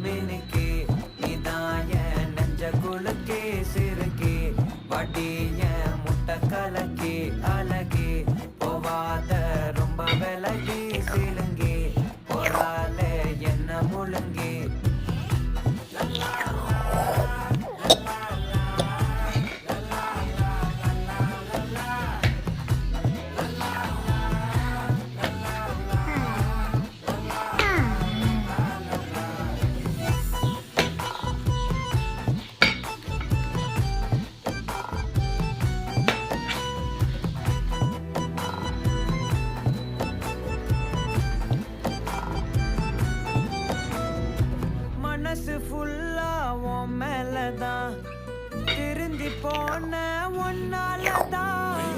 மினுக்கி நீதான் என் நெஞ்ச குலுக்கி சிறுக்கி வட்டி என் முட்டை கலக்கி அழகி போவாத ரொம்ப விலகி சிலுங்கி போறாலே என்ன முழுங்கி மனசு ஃபுல்லா உன் மேலதான் திருந்தி போன ஒன்னாலதான்